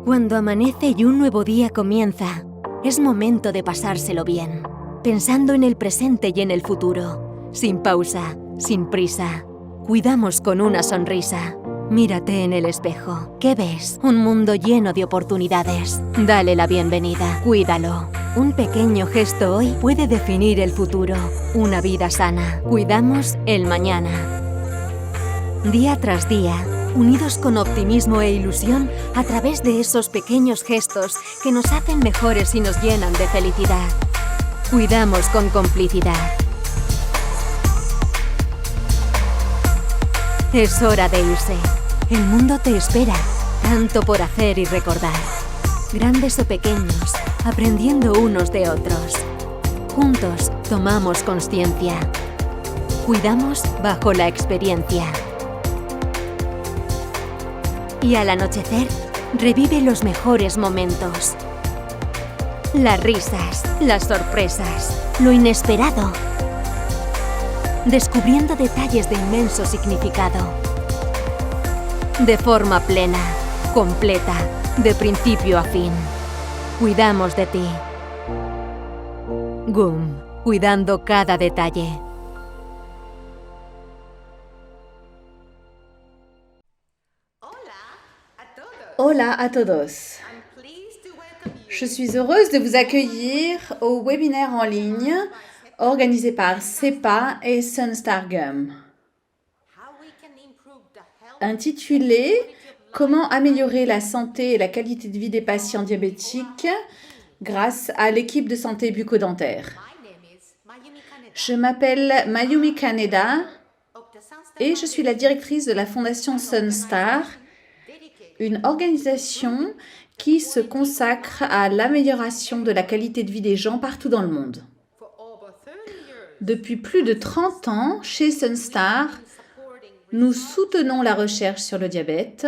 Cuando amanece y un nuevo día comienza, es momento de pasárselo bien, pensando en el presente y en el futuro, sin pausa, sin prisa. Cuidamos con una sonrisa. Mírate en el espejo. ¿Qué ves? Un mundo lleno de oportunidades. Dale la bienvenida. Cuídalo. Un pequeño gesto hoy puede definir el futuro. Una vida sana. Cuidamos el mañana. Día tras día, unidos con optimismo e ilusión a través de esos pequeños gestos que nos hacen mejores y nos llenan de felicidad. Cuidamos con complicidad. Es hora de irse. El mundo te espera, tanto por hacer y recordar. Grandes o pequeños, aprendiendo unos de otros. Juntos tomamos consciencia. Cuidamos bajo la experiencia. Y al anochecer, revive los mejores momentos. Las risas, las sorpresas, lo inesperado. Descubriendo detalles de inmenso significado. De forma plena, completa, de principio a fin. Cuidamos de ti. GUM, cuidando cada detalle. Hola à todos. Je suis heureuse de vous accueillir au webinaire en ligne organisé par CEPA et Sunstar Gum, intitulé « Comment améliorer la santé et la qualité de vie des patients diabétiques grâce à l'équipe de santé bucco-dentaire ». Je m'appelle Mayumi Kaneda et je suis la directrice de la fondation Sunstar, une organisation qui se consacre à l'amélioration de la qualité de vie des gens partout dans le monde. Depuis plus de 30 ans, chez Sunstar, nous soutenons la recherche sur le diabète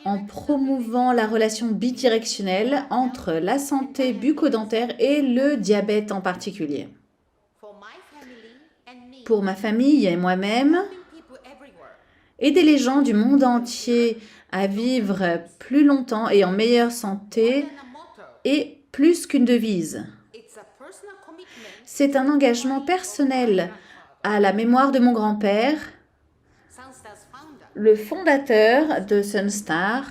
en promouvant la relation bidirectionnelle entre la santé bucco-dentaire et le diabète en particulier. Pour ma famille et moi-même, aider les gens du monde entier à vivre plus longtemps et en meilleure santé est plus qu'une devise. C'est un engagement personnel à la mémoire de mon grand-père, le fondateur de Sunstar,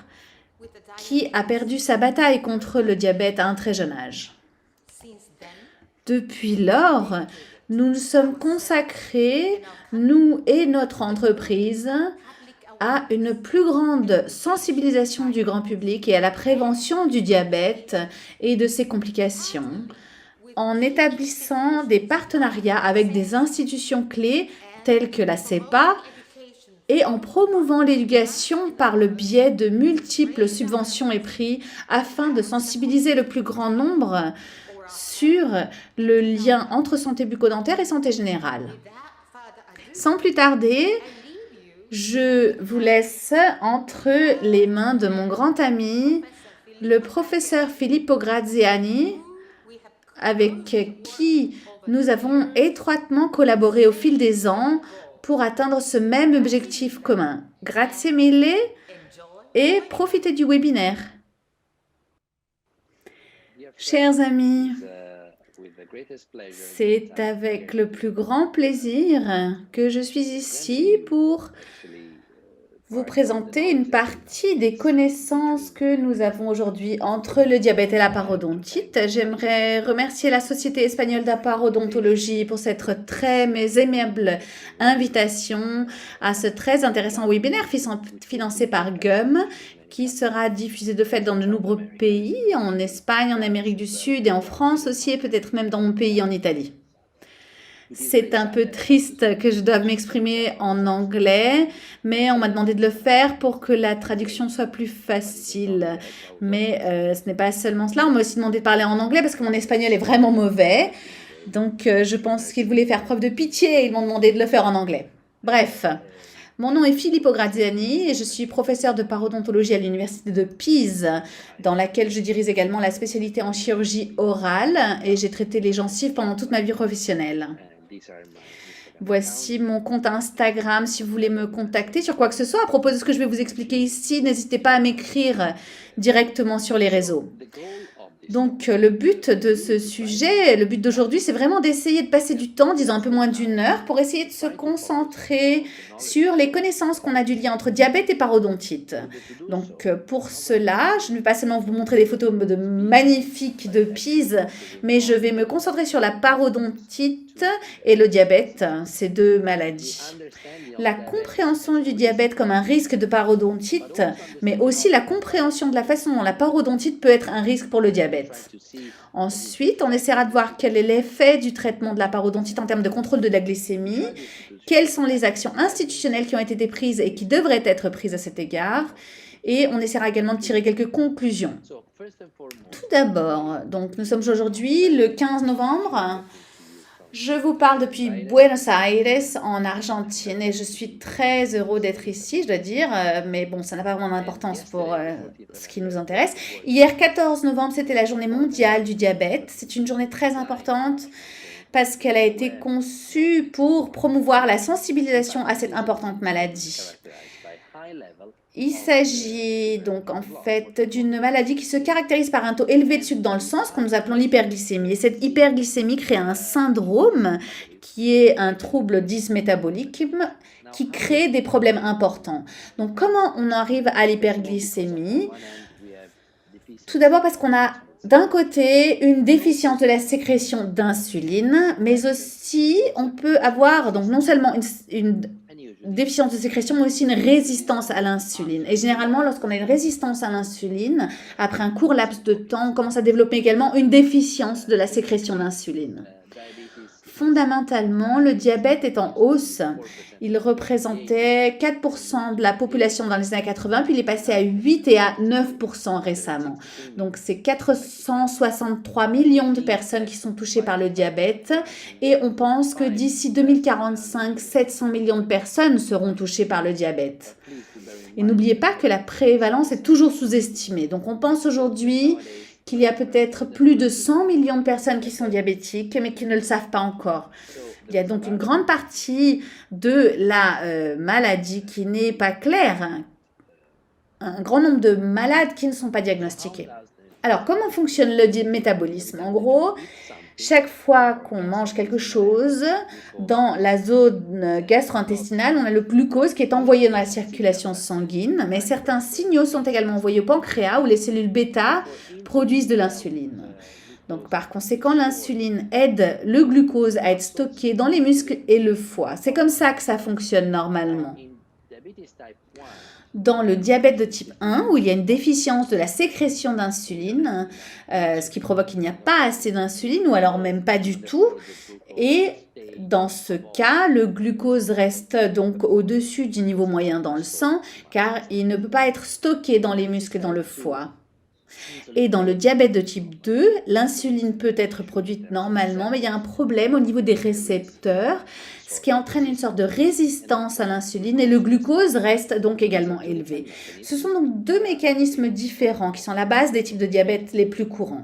qui a perdu sa bataille contre le diabète à un très jeune âge. Depuis lors, nous nous sommes consacrés, nous et notre entreprise, à une plus grande sensibilisation du grand public et à la prévention du diabète et de ses complications, en établissant des partenariats avec des institutions clés telles que la CEPA et en promouvant l'éducation par le biais de multiples subventions et prix afin de sensibiliser le plus grand nombre sur le lien entre santé bucco-dentaire et santé générale. Sans plus tarder, je vous laisse entre les mains de mon grand ami, le professeur Filippo Graziani, avec qui nous avons étroitement collaboré au fil des ans pour atteindre ce même objectif commun. Grazie mille et profitez du webinaire. Chers amis, c'est avec le plus grand plaisir que je suis ici pour vous présenter une partie des connaissances que nous avons aujourd'hui entre le diabète et la parodontite. J'aimerais remercier la Société espagnole de parodontologie pour cette très aimable invitation à ce très intéressant webinaire financé par GUM, qui sera diffusé de fait dans de nombreux pays, en Espagne, en Amérique du Sud et en France aussi, et peut-être même dans mon pays, en Italie. C'est un peu triste que je doive m'exprimer en anglais, mais on m'a demandé de le faire pour que la traduction soit plus facile. Mais ce n'est pas seulement cela, on m'a aussi demandé de parler en anglais parce que mon espagnol est vraiment mauvais. Donc je pense qu'ils voulaient faire preuve de pitié et ils m'ont demandé de le faire en anglais. Bref, mon nom est Filippo Graziani et je suis professeur de parodontologie à l'université de Pise, dans laquelle je dirige également la spécialité en chirurgie orale et j'ai traité les gencives pendant toute ma vie professionnelle. Voici mon compte Instagram si vous voulez me contacter sur quoi que ce soit. À propos de ce que je vais vous expliquer ici, n'hésitez pas à m'écrire directement sur les réseaux. Donc, le but de ce sujet, le but d'aujourd'hui, c'est vraiment d'essayer de passer du temps, disons un peu moins d'une heure, pour essayer de se concentrer sur les connaissances qu'on a du lien entre diabète et parodontite. Donc, pour cela, je ne vais pas seulement vous montrer des photos de magnifiques de Pise, mais je vais me concentrer sur la parodontite et le diabète, ces deux maladies. La compréhension du diabète comme un risque de parodontite, mais aussi la compréhension de la façon dont la parodontite peut être un risque pour le diabète. Ensuite, on essaiera de voir quel est l'effet du traitement de la parodontite en termes de contrôle de la glycémie, quelles sont les actions institutionnelles qui ont été prises et qui devraient être prises à cet égard, et on essaiera également de tirer quelques conclusions. Tout d'abord, donc nous sommes aujourd'hui le 15 novembre. Je vous parle depuis Buenos Aires, en Argentine, et je suis très heureux d'être ici, je dois dire, mais bon, ça n'a pas vraiment d'importance pour ce qui nous intéresse. Hier, 14 novembre, c'était la journée mondiale du diabète. C'est une journée très importante parce qu'elle a été conçue pour promouvoir la sensibilisation à cette importante maladie. Il s'agit donc en fait d'une maladie qui se caractérise par un taux élevé de sucre dans le sang, ce que nous appelons l'hyperglycémie. Et cette hyperglycémie crée un syndrome qui est un trouble dysmétabolique qui crée des problèmes importants. Donc comment on arrive à l'hyperglycémie? Tout d'abord parce qu'on a d'un côté une déficience de la sécrétion d'insuline, mais aussi on peut avoir donc non seulement une déficience de sécrétion, mais aussi une résistance à l'insuline. Et généralement, lorsqu'on a une résistance à l'insuline, après un court laps de temps, on commence à développer également une déficience de la sécrétion d'insuline. Fondamentalement, le diabète est en hausse. Il représentait 4% de la population dans les années 80, puis il est passé à 8 et à 9% récemment. Donc, c'est 463 millions de personnes qui sont touchées par le diabète et on pense que d'ici 2045, 700 millions de personnes seront touchées par le diabète. Et n'oubliez pas que la prévalence est toujours sous-estimée. Donc, on pense aujourd'hui qu'il y a peut-être plus de 100 millions de personnes qui sont diabétiques, mais qui ne le savent pas encore. Il y a donc une grande partie de la maladie qui n'est pas claire, un grand nombre de malades qui ne sont pas diagnostiqués. Alors, comment fonctionne le métabolisme? En gros, chaque fois qu'on mange quelque chose, dans la zone gastro-intestinale, on a le glucose qui est envoyé dans la circulation sanguine, mais certains signaux sont également envoyés au pancréas où les cellules bêta produisent de l'insuline. Donc, par conséquent, l'insuline aide le glucose à être stocké dans les muscles et le foie. C'est comme ça que ça fonctionne normalement. Dans le diabète de type 1, où il y a une déficience de la sécrétion d'insuline, ce qui provoque qu'il n'y a pas assez d'insuline, ou alors même pas du tout, et dans ce cas, le glucose reste donc au-dessus du niveau moyen dans le sang, car il ne peut pas être stocké dans les muscles et dans le foie. Et dans le diabète de type 2, l'insuline peut être produite normalement, mais il y a un problème au niveau des récepteurs, ce qui entraîne une sorte de résistance à l'insuline et le glucose reste donc également élevé. Ce sont donc deux mécanismes différents qui sont la base des types de diabète les plus courants.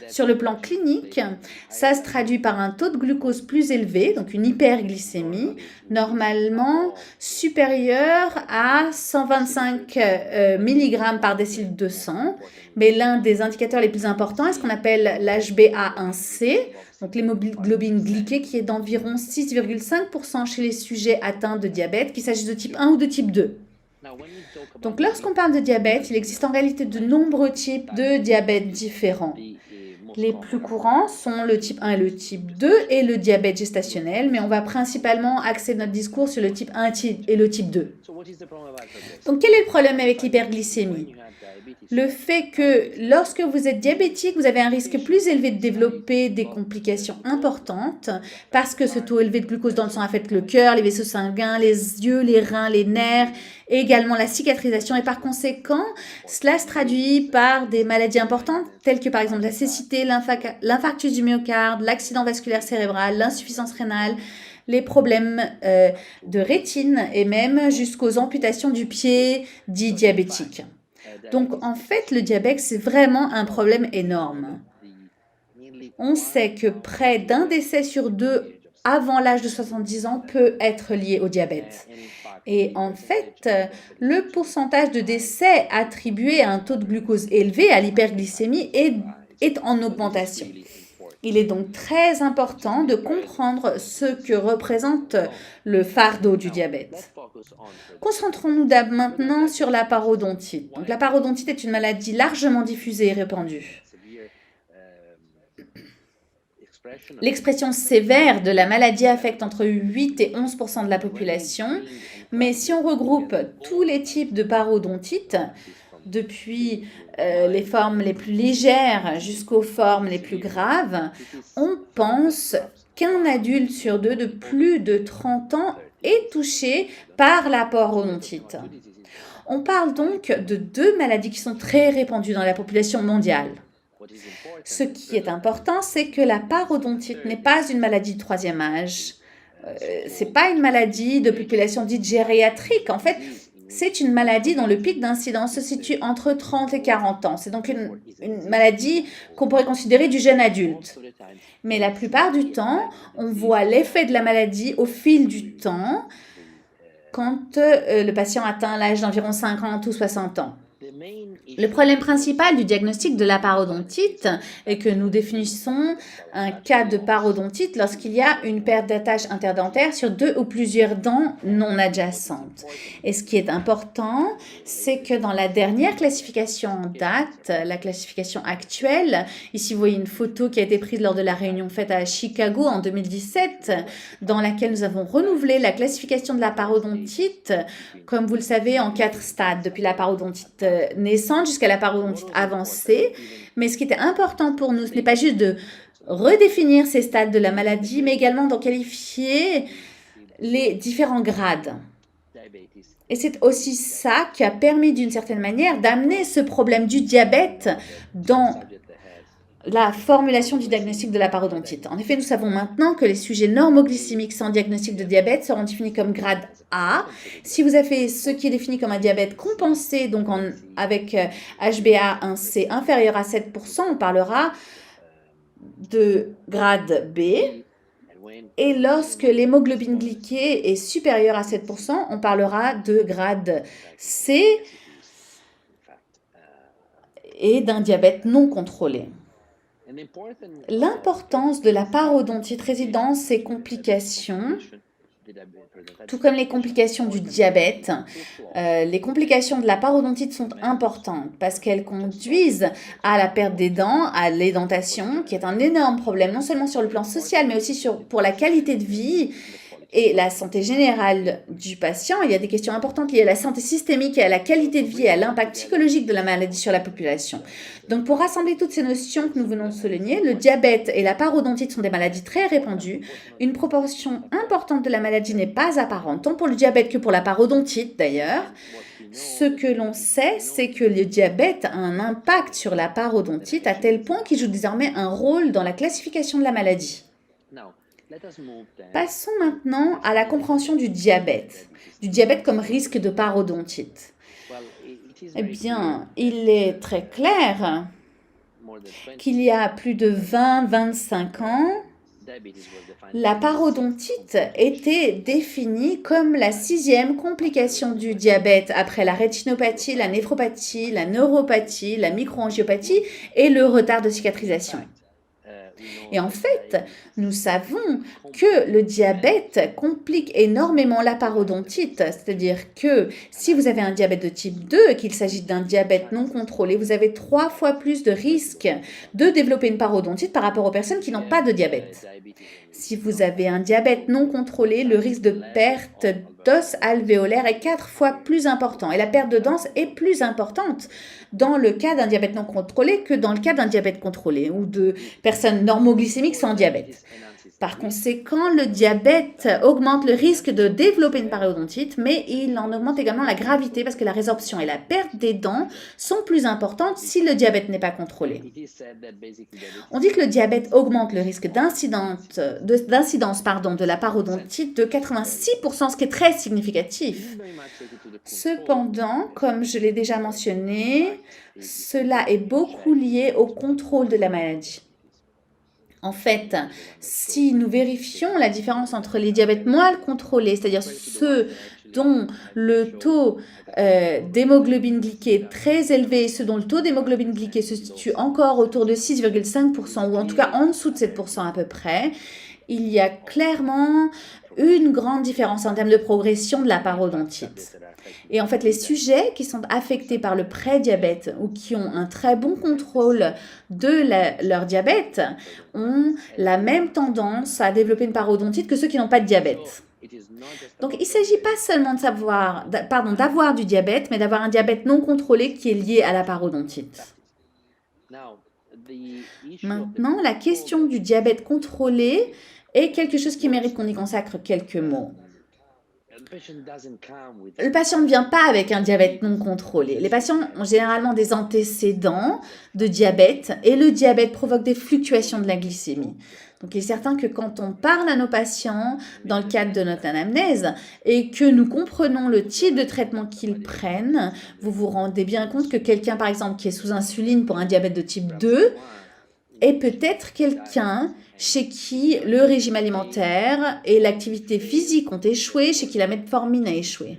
Sur le plan clinique, ça se traduit par un taux de glucose plus élevé, donc une hyperglycémie, normalement supérieure à 125 mg par décilitre de sang. Mais l'un des indicateurs les plus importants est ce qu'on appelle l'HbA1c, donc l'hémoglobine glyquée, qui est d'environ 6,5% chez les sujets atteints de diabète, qu'il s'agisse de type 1 ou de type 2. Donc, lorsqu'on parle de diabète, il existe en réalité de nombreux types de diabète différents. Les plus courants sont le type 1 et le type 2 et le diabète gestationnel, mais on va principalement axer notre discours sur le type 1 et le type 2. Donc, quel est le problème avec l'hyperglycémie? Le fait que lorsque vous êtes diabétique, vous avez un risque plus élevé de développer des complications importantes parce que ce taux élevé de glucose dans le sang affecte le cœur, les vaisseaux sanguins, les yeux, les reins, les nerfs et également la cicatrisation. Et par conséquent, cela se traduit par des maladies importantes telles que par exemple la cécité, l'infarctus du myocarde, l'accident vasculaire cérébral, l'insuffisance rénale, les problèmes de rétine et même jusqu'aux amputations du pied dits diabétiques. Donc, en fait, le diabète, c'est vraiment un problème énorme. On sait que près d'un décès sur deux avant l'âge de 70 ans peut être lié au diabète. Et en fait, le pourcentage de décès attribué à un taux de glucose élevé, à l'hyperglycémie, est en augmentation. Il est donc très important de comprendre ce que représente le fardeau du diabète. Concentrons-nous maintenant sur la parodontite. Donc, la parodontite est une maladie largement diffusée et répandue. L'expression sévère de la maladie affecte entre 8 et 11% de la population, mais si on regroupe tous les types de parodontite, depuis les formes les plus légères jusqu'aux formes les plus graves, on pense qu'un adulte sur deux de plus de 30 ans est touché par la parodontite. On parle donc de deux maladies qui sont très répandues dans la population mondiale. Ce qui est important, c'est que la parodontite n'est pas une maladie de troisième âge. Ce n'est pas une maladie de population dite gériatrique. En fait, c'est une maladie dont le pic d'incidence se situe entre 30 et 40 ans. C'est donc une maladie qu'on pourrait considérer du jeune adulte. Mais la plupart du temps, on voit l'effet de la maladie au fil du temps quand le patient atteint l'âge d'environ 50 ou 60 ans. Le problème principal du diagnostic de la parodontite est que nous définissons un cas de parodontite lorsqu'il y a une perte d'attache interdentaire sur deux ou plusieurs dents non adjacentes. Et ce qui est important, c'est que dans la dernière classification en date, la classification actuelle, ici vous voyez une photo qui a été prise lors de la réunion faite à Chicago en 2017, dans laquelle nous avons renouvelé la classification de la parodontite, comme vous le savez, en 4 stades, depuis la parodontite naissante jusqu'à la parodontite avancée. Mais ce qui était important pour nous, ce n'est pas juste de redéfinir ces stades de la maladie, mais également d'en qualifier les différents grades. Et c'est aussi ça qui a permis d'une certaine manière d'amener ce problème du diabète dans la formulation du diagnostic de la parodontite. En effet, nous savons maintenant que les sujets normoglycémiques sans diagnostic de diabète seront définis comme grade A. Si vous avez ce qui est défini comme un diabète compensé, donc avec HbA1c inférieur à 7%, on parlera de grade B. Et lorsque l'hémoglobine glyquée est supérieure à 7%, on parlera de grade C et d'un diabète non contrôlé. L'importance de la parodontite réside dans ses complications, tout comme les complications du diabète. Les complications de la parodontite sont importantes parce qu'elles conduisent à la perte des dents, à l'édentation, qui est un énorme problème, non seulement sur le plan social, mais aussi pour la qualité de vie et la santé générale du patient. Il y a des questions importantes liées à la santé systémique et à la qualité de vie et à l'impact psychologique de la maladie sur la population. Donc, pour rassembler toutes ces notions que nous venons de souligner, le diabète et la parodontite sont des maladies très répandues. Une proportion importante de la maladie n'est pas apparente, tant pour le diabète que pour la parodontite d'ailleurs. Ce que l'on sait, c'est que le diabète a un impact sur la parodontite à tel point qu'il joue désormais un rôle dans la classification de la maladie. Passons maintenant à la compréhension du diabète comme risque de parodontite. Eh bien, il est très clair qu'il y a plus de 20-25 ans, la parodontite était définie comme la 6e complication du diabète après la rétinopathie, la néphropathie, la neuropathie, la microangiopathie et le retard de cicatrisation. Et en fait, nous savons que le diabète complique énormément la parodontite, c'est-à-dire que si vous avez un diabète de type 2 et qu'il s'agit d'un diabète non contrôlé, vous avez 3 fois plus de risques de développer une parodontite par rapport aux personnes qui n'ont pas de diabète. Si vous avez un diabète non contrôlé, le risque de perte d'os alvéolaire est 4 fois plus important et la perte de dents est plus importante dans le cas d'un diabète non contrôlé que dans le cas d'un diabète contrôlé ou de personnes normoglycémiques sans diabète. Par conséquent, le diabète augmente le risque de développer une parodontite, mais il en augmente également la gravité parce que la résorption et la perte des dents sont plus importantes si le diabète n'est pas contrôlé. On dit que le diabète augmente le risque d'incidence de la parodontite de 86%, ce qui est très significatif. Cependant, comme je l'ai déjà mentionné, cela est beaucoup lié au contrôle de la maladie. En fait, si nous vérifions la différence entre les diabètes mal contrôlés, c'est-à-dire ceux dont le taux d'hémoglobine glyquée est très élevé et ceux dont le taux d'hémoglobine glyquée se situe encore autour de 6,5% ou en tout cas en dessous de 7% à peu près, il y a clairement une grande différence en termes de progression de la parodontite. Et en fait, les sujets qui sont affectés par le prédiabète ou qui ont un très bon contrôle de leur diabète ont la même tendance à développer une parodontite que ceux qui n'ont pas de diabète. Donc, il ne s'agit pas seulement d'avoir du diabète, mais d'avoir un diabète non contrôlé qui est lié à la parodontite. Maintenant, la question du diabète contrôlé est quelque chose qui mérite qu'on y consacre quelques mots. Le patient ne vient pas avec un diabète non contrôlé. Les patients ont généralement des antécédents de diabète et le diabète provoque des fluctuations de la glycémie. Donc, il est certain que quand on parle à nos patients dans le cadre de notre anamnèse et que nous comprenons le type de traitement qu'ils prennent, vous vous rendez bien compte que quelqu'un, par exemple, qui est sous insuline pour un diabète de type 2 est peut-être quelqu'un chez qui le régime alimentaire et l'activité physique ont échoué, chez qui la metformine a échoué.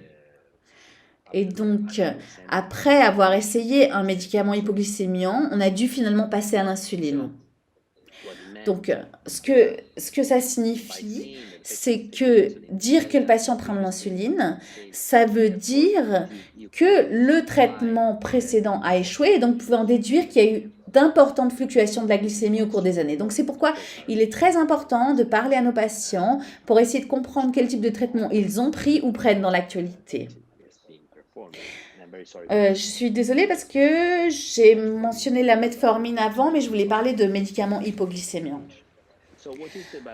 Et donc, après avoir essayé un médicament hypoglycémiant, on a dû finalement passer à l'insuline. Donc, ce que ça signifie, c'est que dire que le patient prend de l'insuline, ça veut dire que le traitement précédent a échoué et donc vous pouvez en déduire qu'il y a eu d'importantes fluctuations de la glycémie au cours des années. Donc, c'est pourquoi il est très important de parler à nos patients pour essayer de comprendre quel type de traitement ils ont pris ou prennent dans l'actualité. Je suis désolée parce que j'ai mentionné la metformine avant, mais je voulais parler de médicaments hypoglycémiants.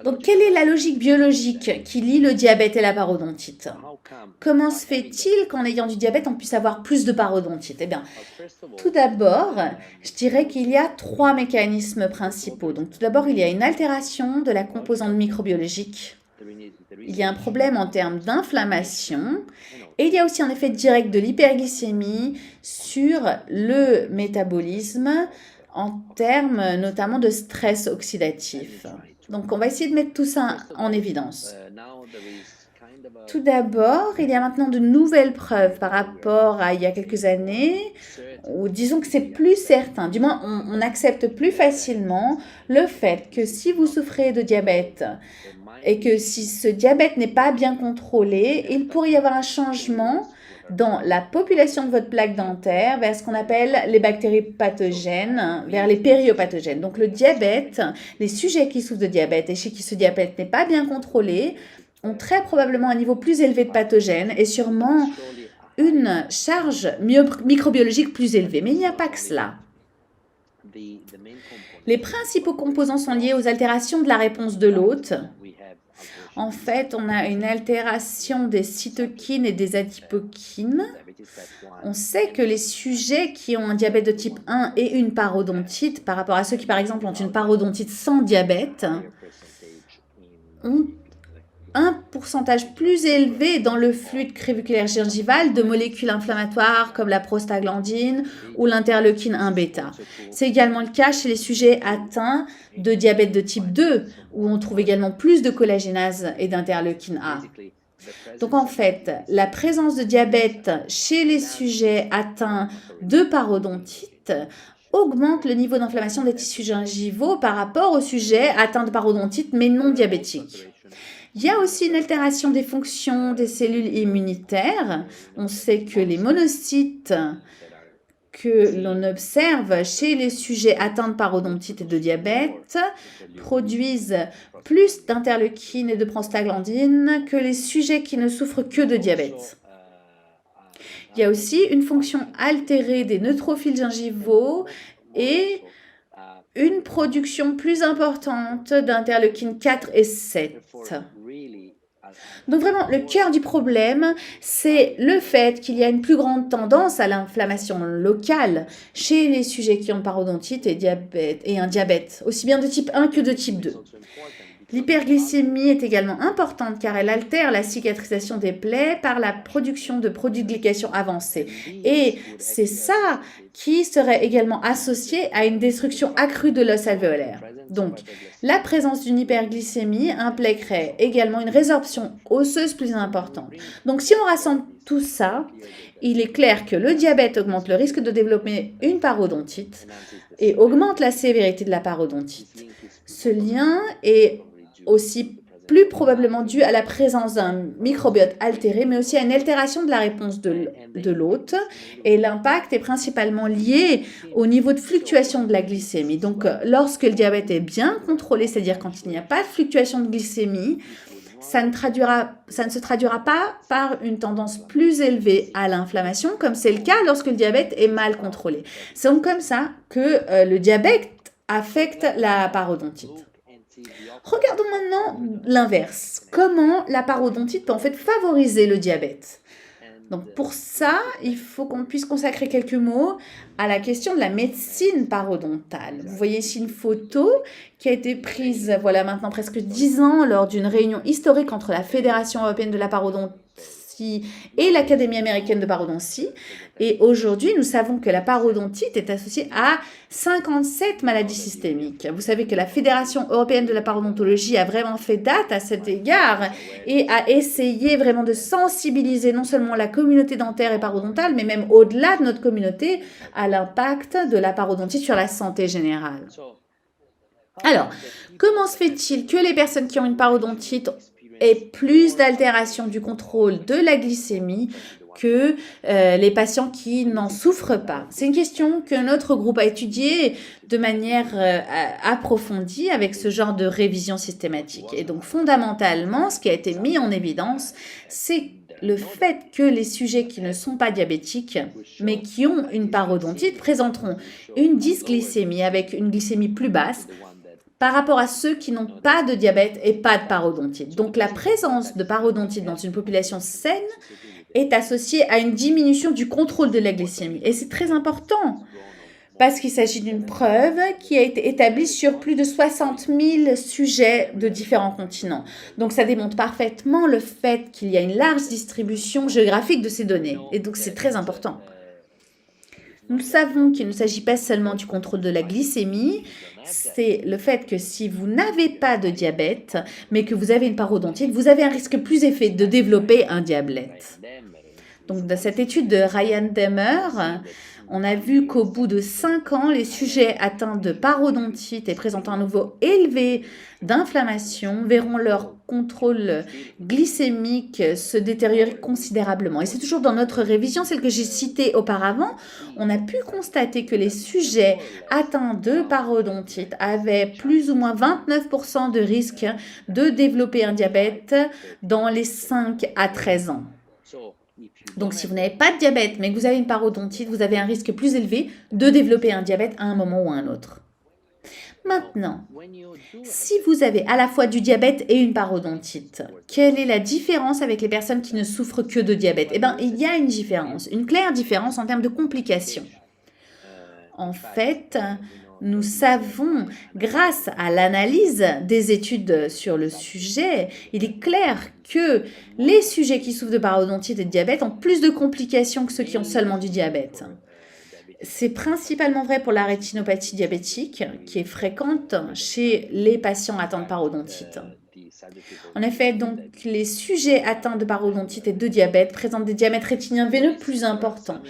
Donc, quelle est la logique biologique qui lie le diabète et la parodontite? Comment se fait-il qu'en ayant du diabète, on puisse avoir plus de parodontite? Eh bien, tout d'abord, je dirais qu'il y a 3 mécanismes principaux. Donc, tout d'abord, il y a une altération de la composante microbiologique. Il y a un problème en termes d'inflammation et il y a aussi un effet direct de l'hyperglycémie sur le métabolisme en termes notamment de stress oxydatif. Donc, on va essayer de mettre tout ça en évidence. Tout d'abord, il y a maintenant de nouvelles preuves par rapport à il y a quelques années, ou disons que c'est plus certain, du moins on accepte plus facilement le fait que si vous souffrez de diabète et que si ce diabète n'est pas bien contrôlé, il pourrait y avoir un changement dans la population de votre plaque dentaire vers ce qu'on appelle les bactéries pathogènes, vers les périopathogènes. Donc le diabète, les sujets qui souffrent de diabète et chez qui ce diabète n'est pas bien contrôlé, ont très probablement un niveau plus élevé de pathogènes et sûrement une charge microbiologique plus élevée. Mais il n'y a pas que cela. Les principaux composants sont liés aux altérations de la réponse de l'hôte. En fait, on a une altération des cytokines et des adipokines. On sait que les sujets qui ont un diabète de type 1 et une parodontite, par rapport à ceux qui, par exemple, ont une parodontite sans diabète, ont un pourcentage plus élevé dans le fluide crépusculaire gingival de molécules inflammatoires comme la prostaglandine ou l'interleukine 1-bêta. C'est également le cas chez les sujets atteints de diabète de type 2, où on trouve également plus de collagénase et d'interleukine A. Donc en fait, la présence de diabète chez les sujets atteints de parodontite augmente le niveau d'inflammation des tissus gingivaux par rapport aux sujets atteints de parodontite mais non diabétiques. Il y a aussi une altération des fonctions des cellules immunitaires. On sait que les monocytes que l'on observe chez les sujets atteints de parodontite et de diabète produisent plus d'interleukine et de prostaglandine que les sujets qui ne souffrent que de diabète. Il y a aussi une fonction altérée des neutrophiles gingivaux et une production plus importante d'interleukine 4 et 7. Donc vraiment, le cœur du problème, c'est le fait qu'il y a une plus grande tendance à l'inflammation locale chez les sujets qui ont parodontite et un diabète, aussi bien de type 1 que de type 2. L'hyperglycémie est également importante car elle altère la cicatrisation des plaies par la production de produits de glycation avancés. Et c'est ça qui serait également associé à une destruction accrue de l'os alvéolaire. Donc, la présence d'une hyperglycémie impliquerait également une résorption osseuse plus importante. Donc, si on rassemble tout ça, il est clair que le diabète augmente le risque de développer une parodontite et augmente la sévérité de la parodontite. Ce lien est aussi plus probablement dû à la présence d'un microbiote altéré, mais aussi à une altération de la réponse de l'hôte. Et l'impact est principalement lié au niveau de fluctuation de la glycémie. Donc, lorsque le diabète est bien contrôlé, c'est-à-dire quand il n'y a pas de fluctuation de glycémie, ça ne se traduira pas par une tendance plus élevée à l'inflammation, comme c'est le cas lorsque le diabète est mal contrôlé. C'est donc comme ça que le diabète affecte la parodontite. Regardons maintenant l'inverse. Comment la parodontite peut en fait favoriser le diabète? Donc pour ça, il faut qu'on puisse consacrer quelques mots à la question de la médecine parodontale. Vous voyez ici une photo qui a été prise, voilà maintenant presque 10 ans, lors d'une réunion historique entre la Fédération européenne de la parodontie et l'Académie américaine de parodontie. Et aujourd'hui, nous savons que la parodontite est associée à 57 maladies systémiques. Vous savez que la Fédération européenne de la parodontologie a vraiment fait date à cet égard et a essayé vraiment de sensibiliser non seulement la communauté dentaire et parodontale, mais même au-delà de notre communauté, à l'impact de la parodontite sur la santé générale. Alors, comment se fait-il que les personnes qui ont une parodontite aient plus d'altération du contrôle de la glycémie que les patients qui n'en souffrent pas? C'est une question que notre groupe a étudiée de manière approfondie avec ce genre de révision systématique. Et donc, fondamentalement, ce qui a été mis en évidence, c'est le fait que les sujets qui ne sont pas diabétiques, mais qui ont une parodontite, présenteront une dysglycémie avec une glycémie plus basse par rapport à ceux qui n'ont pas de diabète et pas de parodontite. Donc, la présence de parodontite dans une population saine est associée à une diminution du contrôle de la glycémie. Et c'est très important parce qu'il s'agit d'une preuve qui a été établie sur plus de 60 000 sujets de différents continents. Donc, ça démontre parfaitement le fait qu'il y a une large distribution géographique de ces données. Et donc, c'est très important. Nous savons qu'il ne s'agit pas seulement du contrôle de la glycémie, c'est le fait que si vous n'avez pas de diabète, mais que vous avez une parodontite, vous avez un risque plus élevé de développer un diabète. Donc, dans cette étude de Ryan Demer, on a vu qu'au bout de 5 ans, les sujets atteints de parodontite et présentant un niveau élevé d'inflammation verront leur contrôle glycémique se détériorer considérablement. Et c'est toujours dans notre révision, celle que j'ai citée auparavant, on a pu constater que les sujets atteints de parodontite avaient plus ou moins 29% de risque de développer un diabète dans les 5 à 13 ans. Donc, si vous n'avez pas de diabète, mais que vous avez une parodontite, vous avez un risque plus élevé de développer un diabète à un moment ou à un autre. Maintenant, si vous avez à la fois du diabète et une parodontite, quelle est la différence avec les personnes qui ne souffrent que de diabète? Eh bien, il y a une différence, une claire différence en termes de complications. En fait, nous savons, grâce à l'analyse des études sur le sujet, il est clair que les sujets qui souffrent de parodontite et de diabète ont plus de complications que ceux qui ont seulement du diabète. C'est principalement vrai pour la rétinopathie diabétique, qui est fréquente chez les patients atteints de parodontite. En effet, donc, les sujets atteints de parodontite et de diabète présentent des diamètres rétiniens veineux plus importants.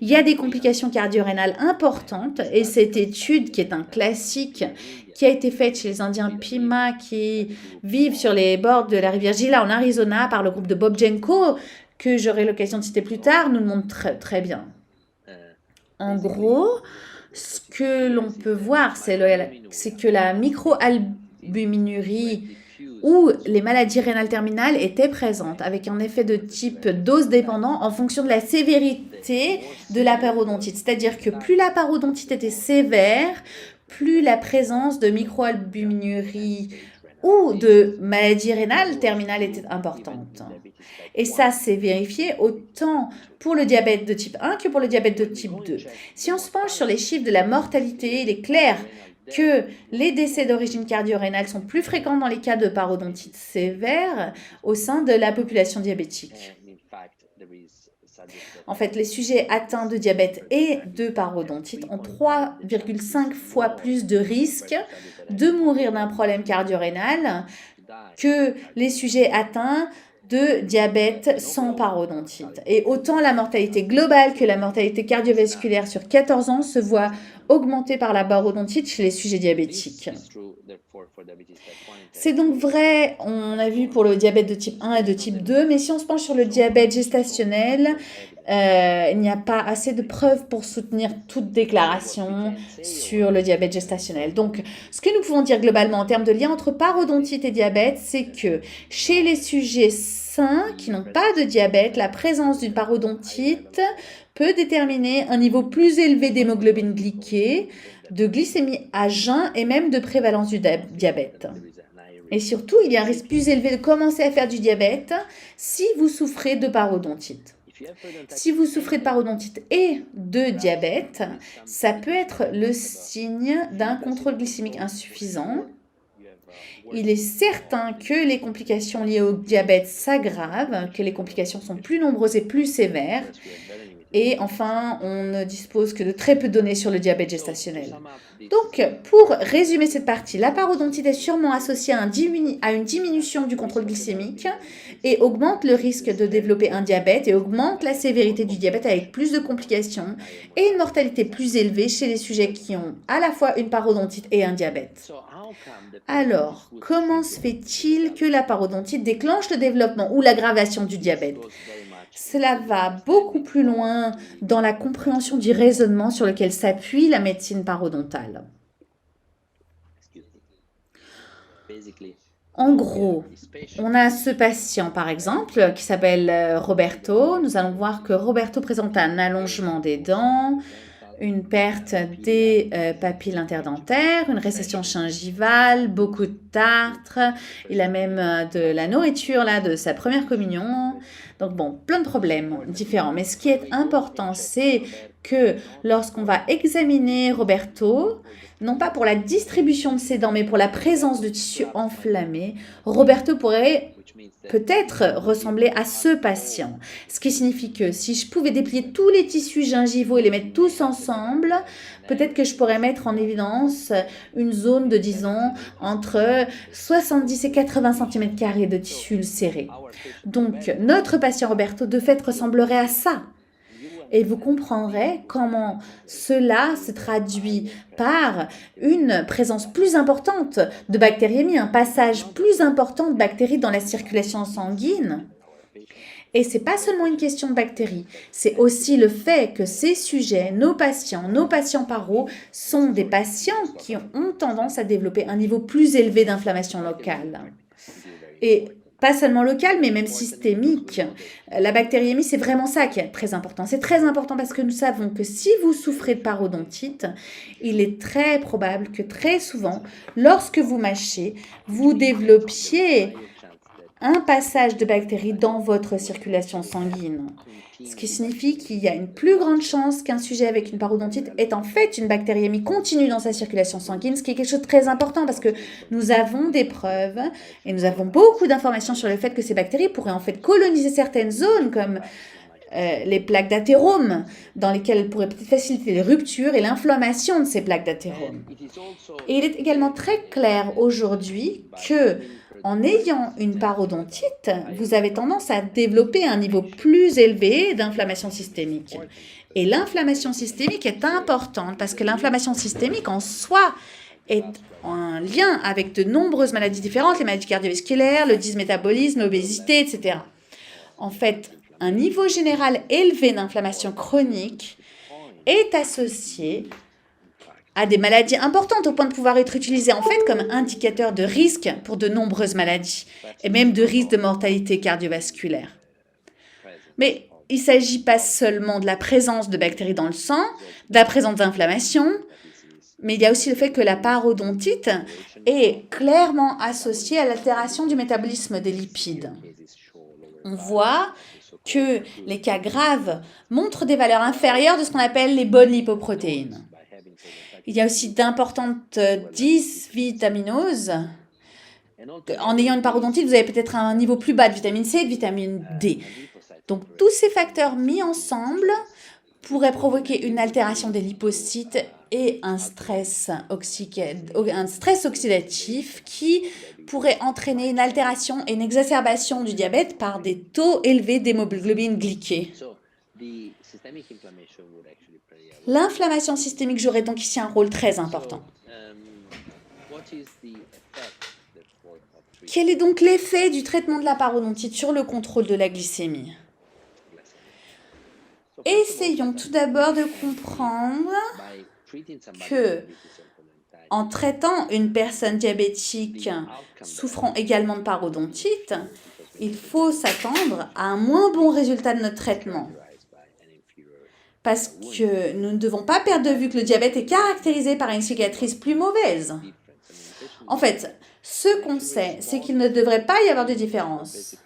Il y a des complications cardio-rénales importantes et cette étude, qui est un classique, qui a été faite chez les Indiens Pima qui vivent sur les bords de la rivière Gila en Arizona par le groupe de Bob Jenko, que j'aurai l'occasion de citer plus tard, nous le montre très, très bien. En gros, ce que l'on peut voir, c'est que la microalbuminurie où les maladies rénales terminales étaient présentes, avec un effet de type dose dépendant en fonction de la sévérité de la parodontite. C'est-à-dire que plus la parodontite était sévère, plus la présence de microalbuminurie ou de maladies rénales terminales était importante. Et ça, c'est vérifié autant pour le diabète de type 1 que pour le diabète de type 2. Si on se penche sur les chiffres de la mortalité, il est clair que les décès d'origine cardio-rénale sont plus fréquents dans les cas de parodontite sévère au sein de la population diabétique. En fait, les sujets atteints de diabète et de parodontite ont 3,5 fois plus de risques de mourir d'un problème cardio-rénal que les sujets atteints de diabète sans parodontite. Et autant la mortalité globale que la mortalité cardiovasculaire sur 14 ans se voit augmentée par la parodontite chez les sujets diabétiques. C'est donc vrai, on a vu pour le diabète de type 1 et de type 2, mais si on se penche sur le diabète gestationnel, il n'y a pas assez de preuves pour soutenir toute déclaration sur le diabète gestationnel. Donc, ce que nous pouvons dire globalement en termes de lien entre parodontite et diabète, c'est que chez les sujets sains qui n'ont pas de diabète, la présence d'une parodontite peut déterminer un niveau plus élevé d'hémoglobine glyquée, de glycémie à jeun et même de prévalence du diabète. Et surtout, il y a un risque plus élevé de commencer à faire du diabète si vous souffrez de parodontite. Si vous souffrez de parodontite et de diabète, ça peut être le signe d'un contrôle glycémique insuffisant. Il est certain que les complications liées au diabète s'aggravent, que les complications sont plus nombreuses et plus sévères. Et enfin, on ne dispose que de très peu de données sur le diabète gestationnel. Donc, pour résumer cette partie, la parodontite est sûrement associée à une diminution du contrôle glycémique et augmente le risque de développer un diabète et augmente la sévérité du diabète avec plus de complications et une mortalité plus élevée chez les sujets qui ont à la fois une parodontite et un diabète. Alors, comment se fait-il que la parodontite déclenche le développement ou l'aggravation du diabète ? Cela va beaucoup plus loin dans la compréhension du raisonnement sur lequel s'appuie la médecine parodontale. En gros, on a ce patient par exemple qui s'appelle Roberto. Nous allons voir que Roberto présente un allongement des dents, une perte des papilles interdentaires, une récession gingivale, beaucoup de tartre. Il a même de la nourriture là, de sa première communion. Donc bon, plein de problèmes différents. Mais ce qui est important, c'est que lorsqu'on va examiner Roberto, non pas pour la distribution de ses dents, mais pour la présence de tissus enflammés, Roberto pourrait peut-être ressembler à ce patient. Ce qui signifie que si je pouvais déplier tous les tissus gingivaux et les mettre tous ensemble, peut-être que je pourrais mettre en évidence une zone de, disons, entre 70 et 80 cm² de tissu ulcéré. Donc, notre patient Roberto, de fait, ressemblerait à ça. Et vous comprendrez comment cela se traduit par une présence plus importante de bactériémie, un passage plus important de bactéries dans la circulation sanguine. Et ce n'est pas seulement une question de bactéries, c'est aussi le fait que ces sujets, nos patients paro, sont des patients qui ont tendance à développer un niveau plus élevé d'inflammation locale. Et pas seulement locale, mais même systémique. La bactériémie, c'est vraiment ça qui est très important. C'est très important parce que nous savons que si vous souffrez de parodontite, il est très probable que très souvent, lorsque vous mâchez, vous développiez un passage de bactéries dans votre circulation sanguine. Ce qui signifie qu'il y a une plus grande chance qu'un sujet avec une parodontite ait en fait une bactériémie continue dans sa circulation sanguine, ce qui est quelque chose de très important parce que nous avons des preuves et nous avons beaucoup d'informations sur le fait que ces bactéries pourraient en fait coloniser certaines zones comme les plaques d'athérome, dans lesquelles elles pourraient peut-être faciliter les ruptures et l'inflammation de ces plaques d'athérome. Et il est également très clair aujourd'hui que en ayant une parodontite, vous avez tendance à développer un niveau plus élevé d'inflammation systémique. Et l'inflammation systémique est importante parce que l'inflammation systémique en soi est en lien avec de nombreuses maladies différentes, les maladies cardiovasculaires, le dysmétabolisme, l'obésité, etc. En fait, un niveau général élevé d'inflammation chronique est associé à des maladies importantes au point de pouvoir être utilisé en fait comme indicateur de risque pour de nombreuses maladies et même de risque de mortalité cardiovasculaire. Mais il ne s'agit pas seulement de la présence de bactéries dans le sang, de la présence d'inflammation, mais il y a aussi le fait que la parodontite est clairement associée à l'altération du métabolisme des lipides. On voit que les cas graves montrent des valeurs inférieures de ce qu'on appelle les bonnes lipoprotéines. Il y a aussi d'importantes dysvitaminoses. En ayant une parodontite, vous avez peut-être un niveau plus bas de vitamine C et de vitamine D. Donc, tous ces facteurs mis ensemble pourraient provoquer une altération des lymphocytes et un stress oxydatif qui pourrait entraîner une altération et une exacerbation du diabète par des taux élevés d'hémoglobine glyquée. L'inflammation systémique jouerait donc ici un rôle très important. Quel est donc l'effet du traitement de la parodontite sur le contrôle de la glycémie? Essayons tout d'abord de comprendre que en traitant une personne diabétique souffrant également de parodontite, il faut s'attendre à un moins bon résultat de notre traitement. Parce que nous ne devons pas perdre de vue que le diabète est caractérisé par une cicatrice plus mauvaise. En fait, ce qu'on sait, c'est qu'il ne devrait pas y avoir de différence.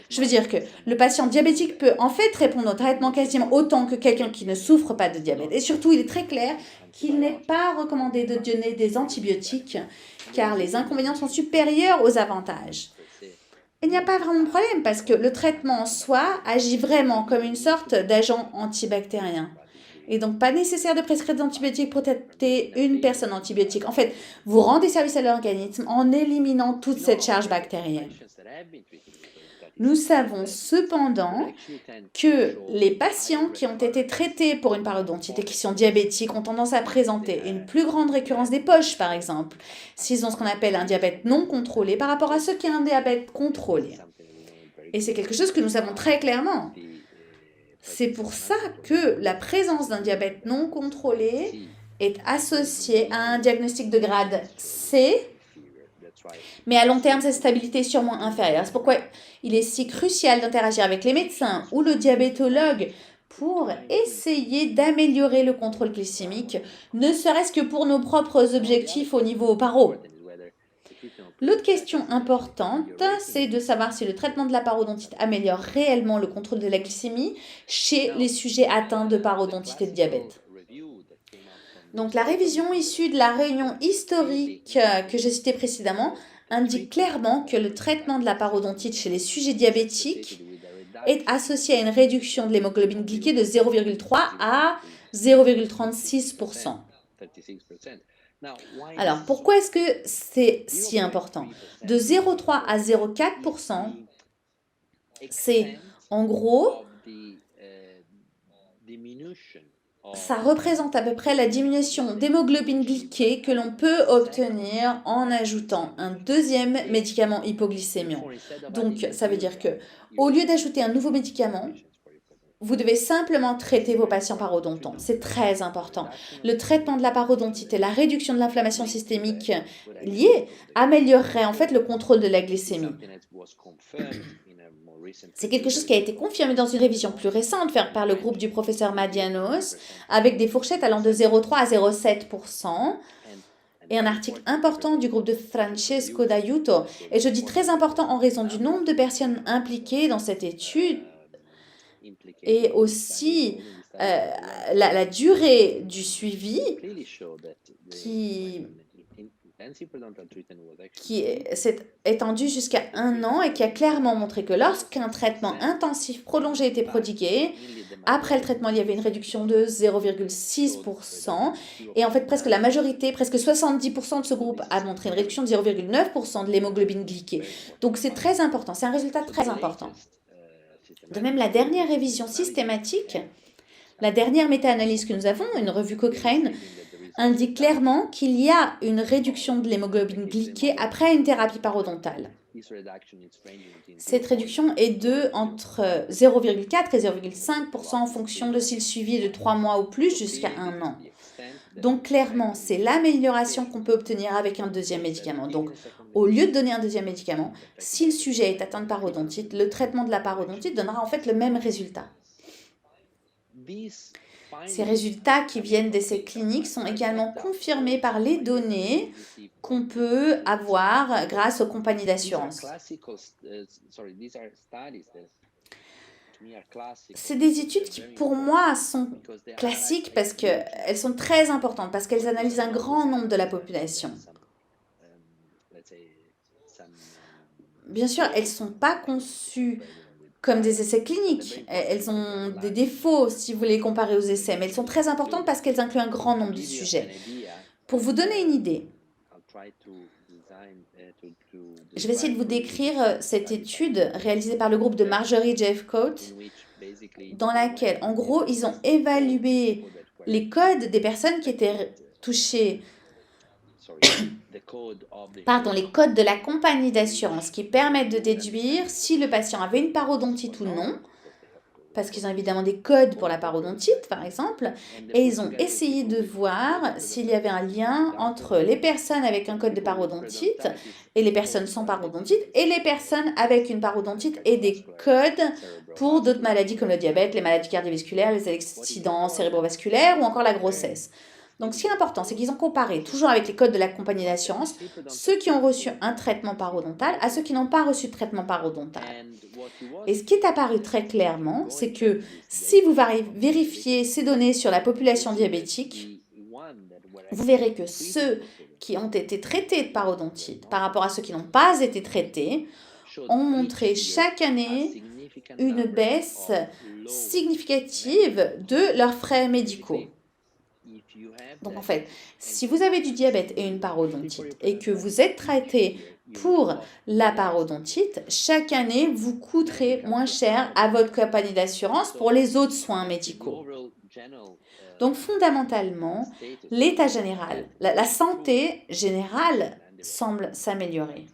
Je veux dire que le patient diabétique peut en fait répondre au traitement quasiment autant que quelqu'un qui ne souffre pas de diabète. Et surtout, il est très clair qu'il n'est pas recommandé de donner des antibiotiques car les inconvénients sont supérieurs aux avantages. Il n'y a pas vraiment de problème parce que le traitement en soi agit vraiment comme une sorte d'agent antibactérien. Et donc, pas nécessaire de prescrire des antibiotiques pour traiter une personne antibiotique. En fait, vous rendez service à l'organisme en éliminant toute cette charge bactérienne. Nous savons cependant que les patients qui ont été traités pour une parodontite et qui sont diabétiques ont tendance à présenter une plus grande récurrence des poches, par exemple, s'ils ont ce qu'on appelle un diabète non contrôlé par rapport à ceux qui ont un diabète contrôlé. Et c'est quelque chose que nous savons très clairement. C'est pour ça que la présence d'un diabète non contrôlé est associée à un diagnostic de grade C, mais à long terme, cette stabilité est sûrement inférieure. C'est pourquoi il est si crucial d'interagir avec les médecins ou le diabétologue pour essayer d'améliorer le contrôle glycémique, ne serait-ce que pour nos propres objectifs au niveau paro. L'autre question importante, c'est de savoir si le traitement de la parodontite améliore réellement le contrôle de la glycémie chez les sujets atteints de parodontite et de diabète. Donc la révision issue de la réunion historique que j'ai citée précédemment indique clairement que le traitement de la parodontite chez les sujets diabétiques est associé à une réduction de l'hémoglobine glyquée de 0,3 à 0,36%. Alors, pourquoi est-ce que c'est si important? De 0,3 à 0,4%, c'est en gros, ça représente à peu près la diminution d'hémoglobine glyquée que l'on peut obtenir en ajoutant un deuxième médicament hypoglycémiant. Donc, ça veut dire que au lieu d'ajouter un nouveau médicament, vous devez simplement traiter vos patients parodontants. C'est très important. Le traitement de la parodontite et la réduction de l'inflammation systémique liée améliorerait en fait le contrôle de la glycémie. C'est quelque chose qui a été confirmé dans une révision plus récente faite par le groupe du professeur Madianos avec des fourchettes allant de 0,3 à 0,7%. Et un article important du groupe de Francesco D'Aiuto. Et je dis très important en raison du nombre de personnes impliquées dans cette étude et aussi la durée du suivi qui s'est étendue jusqu'à 1 an et qui a clairement montré que lorsqu'un traitement intensif prolongé était prodigué, après le traitement, il y avait une réduction de 0,6%. Et en fait, presque la majorité, presque 70% de ce groupe a montré une réduction de 0,9% de l'hémoglobine glyquée. Donc c'est très important, c'est un résultat très important. De même, la dernière révision systématique, la dernière méta-analyse que nous avons, une revue Cochrane, indique clairement qu'il y a une réduction de l'hémoglobine glyquée après une thérapie parodontale. Cette réduction est de entre 0,4 et 0,5% en fonction de si le suivi est de 3 mois ou plus jusqu'à 1 an. Donc clairement, c'est l'amélioration qu'on peut obtenir avec un deuxième médicament. Donc au lieu de donner un deuxième médicament, si le sujet est atteint de parodontite, le traitement de la parodontite donnera en fait le même résultat. Ces résultats qui viennent d'essais cliniques sont également confirmés par les données qu'on peut avoir grâce aux compagnies d'assurance. C'est des études qui, pour moi, sont classiques parce qu'elles sont très importantes, parce qu'elles analysent un grand nombre de la population. Bien sûr, elles ne sont pas conçues comme des essais cliniques. Elles ont des défauts si vous les comparez aux essais, mais elles sont très importantes parce qu'elles incluent un grand nombre de sujets. Pour vous donner une idée, je vais essayer de vous décrire cette étude réalisée par le groupe de Marjorie Jeffcoat, dans laquelle, en gros, ils ont évalué les codes des personnes qui étaient touchées, les codes de la compagnie d'assurance qui permettent de déduire si le patient avait une parodontite ou non, parce qu'ils ont évidemment des codes pour la parodontite, par exemple, et ils ont essayé de voir s'il y avait un lien entre les personnes avec un code de parodontite et les personnes sans parodontite, et les personnes avec une parodontite et des codes pour d'autres maladies comme le diabète, les maladies cardiovasculaires, les accidents cérébrovasculaires ou encore la grossesse. Donc, ce qui est important, c'est qu'ils ont comparé, toujours avec les codes de la compagnie d'assurance, ceux qui ont reçu un traitement parodontal à ceux qui n'ont pas reçu de traitement parodontal. Et ce qui est apparu très clairement, c'est que si vous vérifiez ces données sur la population diabétique, vous verrez que ceux qui ont été traités de parodontite par rapport à ceux qui n'ont pas été traités ont montré chaque année une baisse significative de leurs frais médicaux. Donc en fait, si vous avez du diabète et une parodontite et que vous êtes traité pour la parodontite, chaque année, vous coûterez moins cher à votre compagnie d'assurance pour les autres soins médicaux. Donc fondamentalement, l'état général, la santé générale semble s'améliorer.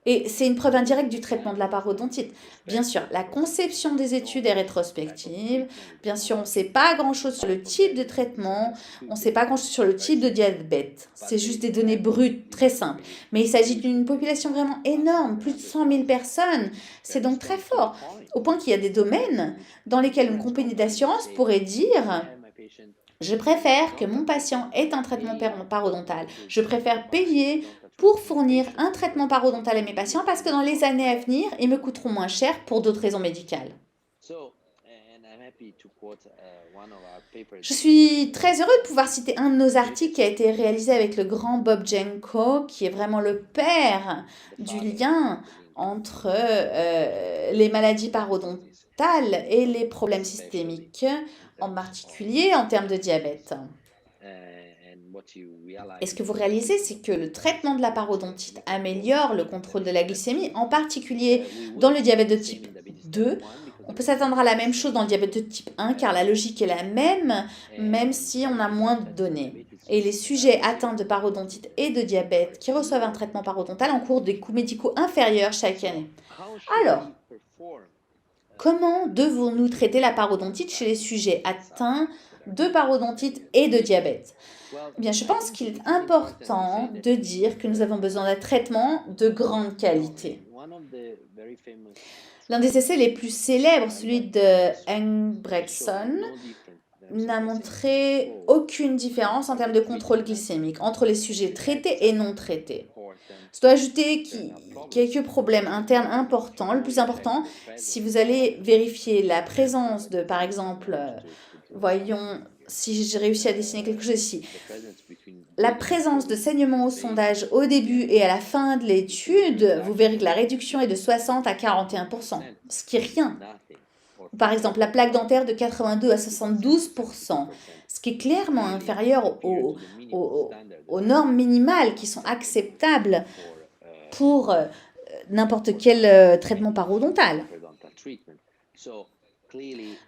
Et c'est une preuve indirecte du traitement de la parodontite. Bien sûr, la conception des études est rétrospective. Bien sûr, on ne sait pas grand-chose sur le type de traitement. On ne sait pas grand-chose sur le type de diabète. C'est juste des données brutes, très simples. Mais il s'agit d'une population vraiment énorme, plus de 100 000 personnes. C'est donc très fort, au point qu'il y a des domaines dans lesquels une compagnie d'assurance pourrait dire « Je préfère que mon patient ait un traitement parodontal. Je préfère payer pour fournir un traitement parodontal à mes patients parce que dans les années à venir, ils me coûteront moins cher pour d'autres raisons médicales. » Je suis très heureux de pouvoir citer un de nos articles qui a été réalisé avec le grand Bob Jenko, qui est vraiment le père du lien entre les maladies parodontales et les problèmes systémiques, en particulier en termes de diabète. Et ce que vous réalisez, c'est que le traitement de la parodontite améliore le contrôle de la glycémie, en particulier dans le diabète de type 2. On peut s'attendre à la même chose dans le diabète de type 1, car la logique est la même si on a moins de données. Et les sujets atteints de parodontite et de diabète qui reçoivent un traitement parodontal encourent des coûts médicaux inférieurs chaque année. Alors, comment devons-nous traiter la parodontite chez les sujets atteints de parodontite et de diabète ? Eh bien, je pense qu'il est important de dire que nous avons besoin d'un traitement de grande qualité. L'un des essais les plus célèbres, celui de Engebretson, n'a montré aucune différence en termes de contrôle glycémique entre les sujets traités et non traités. Je dois ajouter quelques problèmes internes importants. Le plus important, si vous allez vérifier la présence de, par exemple, voyons si j'ai réussi à dessiner quelque chose ici, la présence de saignements au sondage au début et à la fin de l'étude, vous verrez que la réduction est de 60 à 41%, ce qui est rien. Par exemple, la plaque dentaire de 82 à 72%, ce qui est clairement inférieur aux normes minimales qui sont acceptables pour n'importe quel traitement parodontal.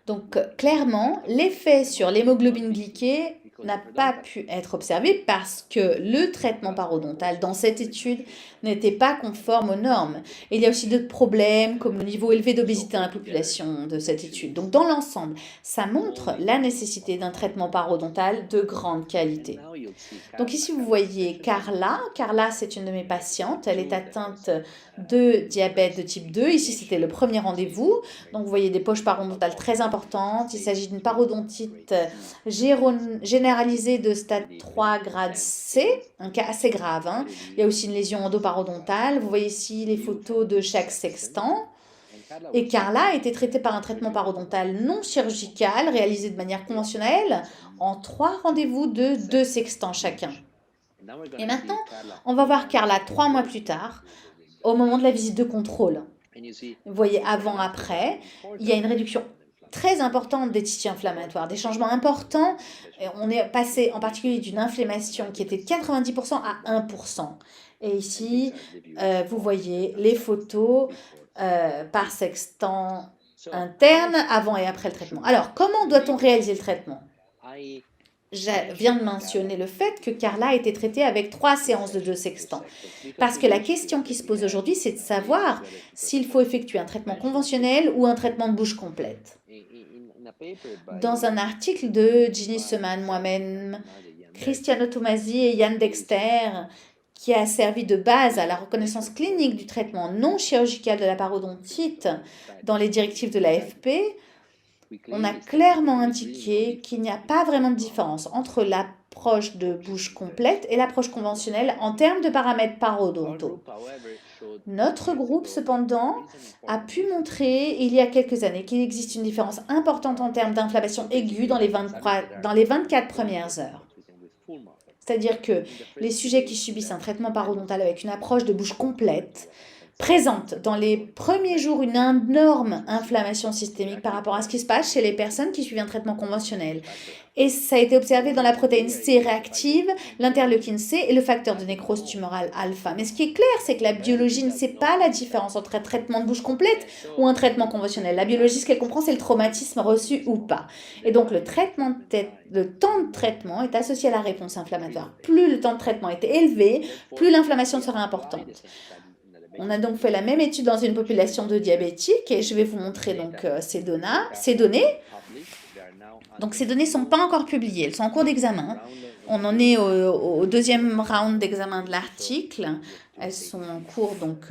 Donc, clairement, l'effet sur l'hémoglobine glyquée n'a pas pu être observé parce que le traitement parodontal dans cette étude n'était pas conforme aux normes. Et il y a aussi d'autres problèmes comme le niveau élevé d'obésité dans la population de cette étude. Donc dans l'ensemble, ça montre la nécessité d'un traitement parodontal de grande qualité. Donc ici vous voyez Carla. Carla, c'est une de mes patientes. Elle est atteinte de diabète de type 2. Ici c'était le premier rendez-vous. Donc vous voyez des poches parodontales très importantes. Il s'agit d'une parodontite généralisée de stade 3 grade C, un cas assez grave. Il y a aussi une lésion endopparodontale. Vous voyez ici les photos de chaque sextant. Et Carla a été traitée par un traitement parodontal non chirurgical réalisé de manière conventionnelle en 3 rendez-vous de 2 sextants chacun. Et maintenant, on va voir Carla 3 mois plus tard, au moment de la visite de contrôle. Vous voyez, avant-après, il y a une réduction très importante des tissus inflammatoires, des changements importants. On est passé en particulier d'une inflammation qui était de 90% à 1%. Et ici, vous voyez les photos par sextant interne avant et après le traitement. Alors, comment doit-on réaliser le traitement? Je viens de mentionner le fait que Carla a été traitée avec 3 séances de 2 sextants. Parce que la question qui se pose aujourd'hui, c'est de savoir s'il faut effectuer un traitement conventionnel ou un traitement de bouche complète. Dans un article de Ginny Seman, moi-même, Cristiano Tomasi et Yann Dexter, qui a servi de base à la reconnaissance clinique du traitement non chirurgical de la parodontite dans les directives de l'AFP, on a clairement indiqué qu'il n'y a pas vraiment de différence entre l'approche de bouche complète et l'approche conventionnelle en termes de paramètres parodontaux. Notre groupe, cependant, a pu montrer il y a quelques années qu'il existe une différence importante en termes d'inflammation aiguë dans les 24 premières heures. C'est-à-dire que les sujets qui subissent un traitement parodontal avec une approche de bouche complète présentent dans les premiers jours une énorme inflammation systémique par rapport à ce qui se passe chez les personnes qui suivent un traitement conventionnel. Et ça a été observé dans la protéine C réactive, l'interleukine C et le facteur de nécrose tumorale alpha. Mais ce qui est clair, c'est que la biologie ne sait pas la différence entre un traitement de bouche complète ou un traitement conventionnel. La biologie, ce qu'elle comprend, c'est le traumatisme reçu ou pas. Et donc, le temps de traitement est associé à la réponse inflammatoire. Plus le temps de traitement était élevé, plus l'inflammation sera importante. On a donc fait la même étude dans une population de diabétiques et je vais vous montrer donc ces données. Donc ces données ne sont pas encore publiées, elles sont en cours d'examen. On en est au deuxième round d'examen de l'article. Elles sont en cours donc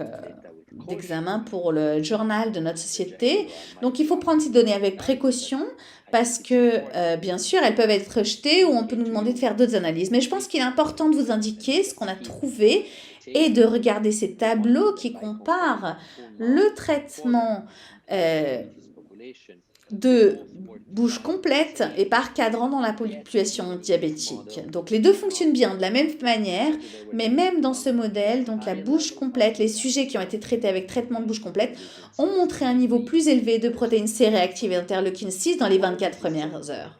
d'examen pour le journal de notre société. Donc il faut prendre ces données avec précaution parce que bien sûr elles peuvent être rejetées ou on peut nous demander de faire d'autres analyses. Mais je pense qu'il est important de vous indiquer ce qu'on a trouvé et de regarder ces tableaux qui comparent le traitement de bouche complète et par cadran dans la population diabétique. Donc les deux fonctionnent bien de la même manière, mais même dans ce modèle, donc la bouche complète, les sujets qui ont été traités avec traitement de bouche complète ont montré un niveau plus élevé de protéines C réactives et d'interleukine 6 dans les 24 premières heures.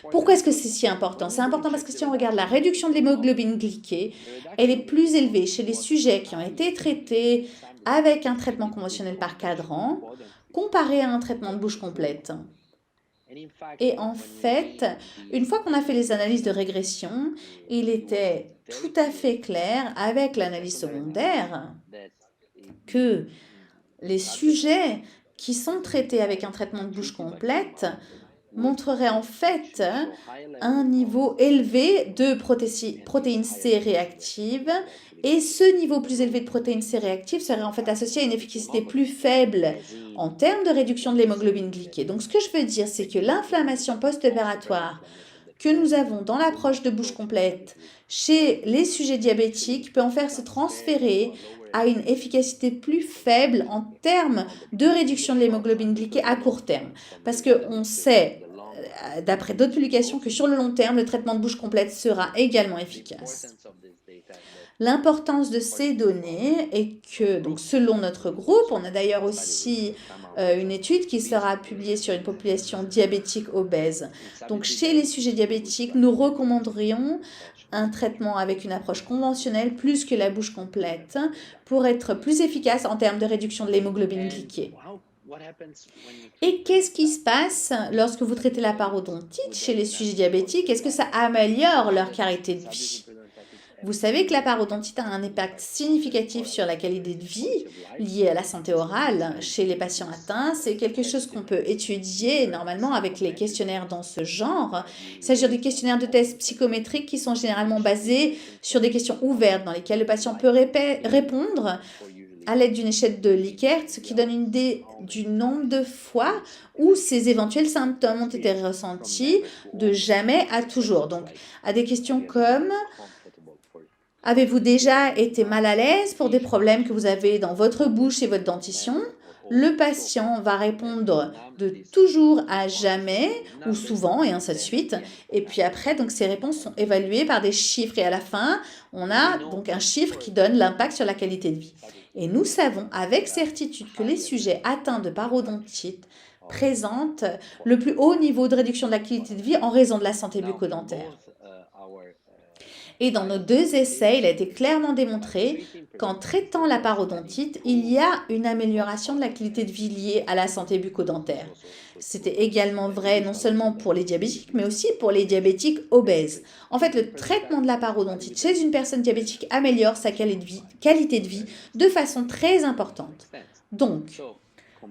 Pourquoi est-ce que c'est si important? C'est important parce que si on regarde la réduction de l'hémoglobine glyquée, elle est plus élevée chez les sujets qui ont été traités avec un traitement conventionnel par cadran comparé à un traitement de bouche complète. Et en fait, une fois qu'on a fait les analyses de régression, il était tout à fait clair avec l'analyse secondaire que les sujets qui sont traités avec un traitement de bouche complète montrerait en fait un niveau élevé de protéines C réactives et ce niveau plus élevé de protéines C réactives serait en fait associé à une efficacité plus faible en termes de réduction de l'hémoglobine glyquée. Donc ce que je veux dire, c'est que l'inflammation post-opératoire que nous avons dans l'approche de bouche complète chez les sujets diabétiques peut en faire se transférer à une efficacité plus faible en termes de réduction de l'hémoglobine glyquée à court terme. Parce qu'on sait, d'après d'autres publications, que sur le long terme, le traitement de bouche complète sera également efficace. L'importance de ces données est que, donc selon notre groupe, on a d'ailleurs aussi une étude qui sera publiée sur une population diabétique obèse. Donc chez les sujets diabétiques, nous recommanderions un traitement avec une approche conventionnelle plus que la bouche complète pour être plus efficace en termes de réduction de l'hémoglobine glyquée. Et qu'est-ce qui se passe lorsque vous traitez la parodontite chez les sujets diabétiques? Est-ce que ça améliore leur qualité de vie? Vous savez que la parodontite a un impact significatif sur la qualité de vie liée à la santé orale chez les patients atteints. C'est quelque chose qu'on peut étudier normalement avec les questionnaires dans ce genre. Il s'agit des questionnaires de tests psychométriques qui sont généralement basés sur des questions ouvertes dans lesquelles le patient peut répondre à l'aide d'une échelle de Likert, ce qui donne une idée du nombre de fois où ces éventuels symptômes ont été ressentis de jamais à toujours. Donc, à des questions comme « Avez-vous déjà été mal à l'aise pour des problèmes que vous avez dans votre bouche et votre dentition ?» le patient va répondre de toujours à jamais ou souvent et ainsi de suite. Et puis après, donc ces réponses sont évaluées par des chiffres et à la fin, on a donc un chiffre qui donne l'impact sur la qualité de vie. Et nous savons avec certitude que les sujets atteints de parodontite présentent le plus haut niveau de réduction de la qualité de vie en raison de la santé bucco-dentaire. Et dans nos 2 essais, il a été clairement démontré qu'en traitant la parodontite, il y a une amélioration de la qualité de vie liée à la santé bucco-dentaire. C'était également vrai non seulement pour les diabétiques, mais aussi pour les diabétiques obèses. En fait, le traitement de la parodontite chez une personne diabétique améliore sa qualité de vie de façon très importante. Donc,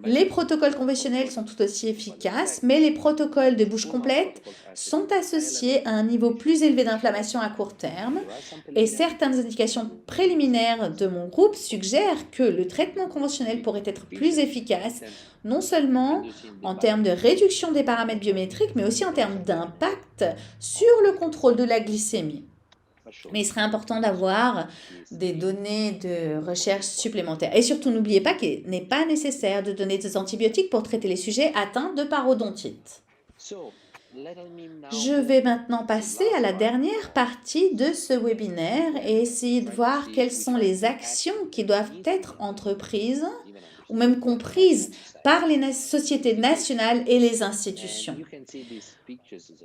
les protocoles conventionnels sont tout aussi efficaces, mais les protocoles de bouche complète sont associés à un niveau plus élevé d'inflammation à court terme et certaines indications préliminaires de mon groupe suggèrent que le traitement conventionnel pourrait être plus efficace, non seulement en termes de réduction des paramètres biométriques, mais aussi en termes d'impact sur le contrôle de la glycémie. Mais il serait important d'avoir des données de recherche supplémentaires. Et surtout, n'oubliez pas qu'il n'est pas nécessaire de donner des antibiotiques pour traiter les sujets atteints de parodontite. Je vais maintenant passer à la dernière partie de ce webinaire et essayer de voir quelles sont les actions qui doivent être entreprises ou même comprises par les sociétés nationales et les institutions.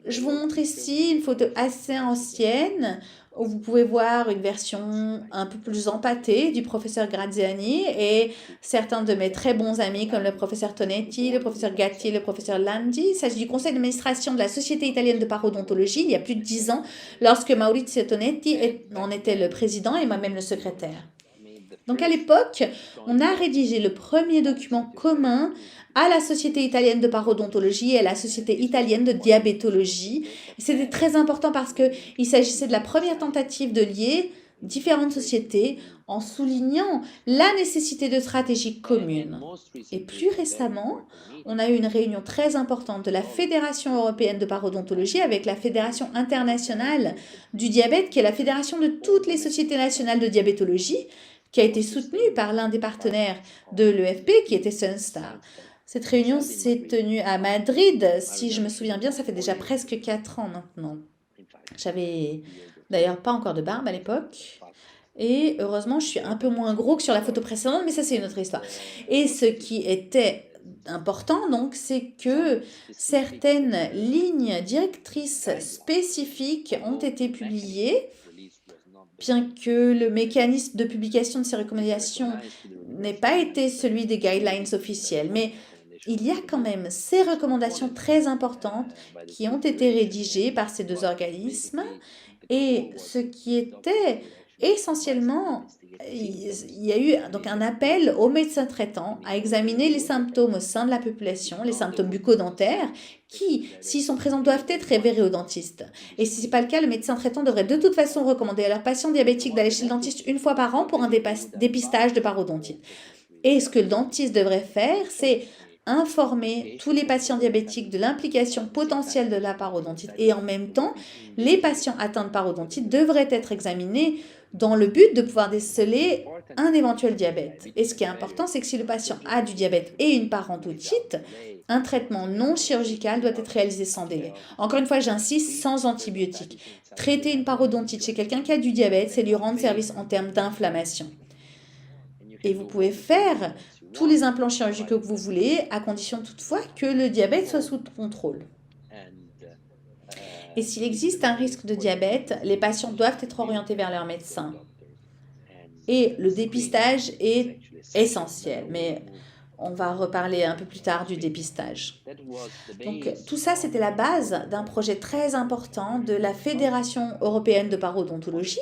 Je vous montre ici une photo assez ancienne où vous pouvez voir une version un peu plus empâtée du professeur Graziani et certains de mes très bons amis comme le professeur Tonetti, le professeur Gatti, le professeur Landi. Il s'agit du conseil d'administration de la Société italienne de parodontologie il y a plus de 10 ans lorsque Maurizio Tonetti en était le président et moi-même le secrétaire. Donc à l'époque, on a rédigé le premier document commun à la Société italienne de parodontologie et à la Société italienne de diabétologie. C'était très important parce qu'il s'agissait de la première tentative de lier différentes sociétés en soulignant la nécessité de stratégies communes. Et plus récemment, on a eu une réunion très importante de la Fédération européenne de parodontologie avec la Fédération internationale du diabète, qui est la fédération de toutes les sociétés nationales de diabétologie, qui a été soutenue par l'un des partenaires de l'EFP, qui était Sunstar. Cette réunion s'est tenue à Madrid, si je me souviens bien, ça fait déjà presque 4 ans maintenant. J'avais d'ailleurs pas encore de barbe à l'époque. Et heureusement, je suis un peu moins gros que sur la photo précédente, mais ça, c'est une autre histoire. Et ce qui était important, donc, c'est que certaines lignes directrices spécifiques ont été publiées, bien que le mécanisme de publication de ces recommandations n'ait pas été celui des guidelines officiels. Mais il y a quand même ces recommandations très importantes qui ont été rédigées par ces 2 organismes. Et ce qui était essentiellement, il y a eu donc un appel aux médecins traitants à examiner les symptômes au sein de la population, les symptômes bucco-dentaires, qui, s'ils sont présents, doivent être révérés au dentiste. Et si ce n'est pas le cas, le médecin traitant devrait de toute façon recommander à leurs patients diabétiques d'aller chez le dentiste 1 fois par an pour un dépistage de parodontite. Et ce que le dentiste devrait faire, c'est informer tous les patients diabétiques de l'implication potentielle de la parodontite. Et en même temps, les patients atteints de parodontite devraient être examinés dans le but de pouvoir déceler un éventuel diabète. Et ce qui est important, c'est que si le patient a du diabète et une parodontite, un traitement non chirurgical doit être réalisé sans délai. Encore une fois, j'insiste, sans antibiotiques. Traiter une parodontite chez quelqu'un qui a du diabète, c'est lui rendre service en termes d'inflammation. Et vous pouvez faire tous les implants chirurgicaux que vous voulez, à condition toutefois que le diabète soit sous contrôle. Et s'il existe un risque de diabète, les patients doivent être orientés vers leur médecin. Et le dépistage est essentiel, mais on va reparler un peu plus tard du dépistage. Donc tout ça, c'était la base d'un projet très important de la Fédération européenne de parodontologie,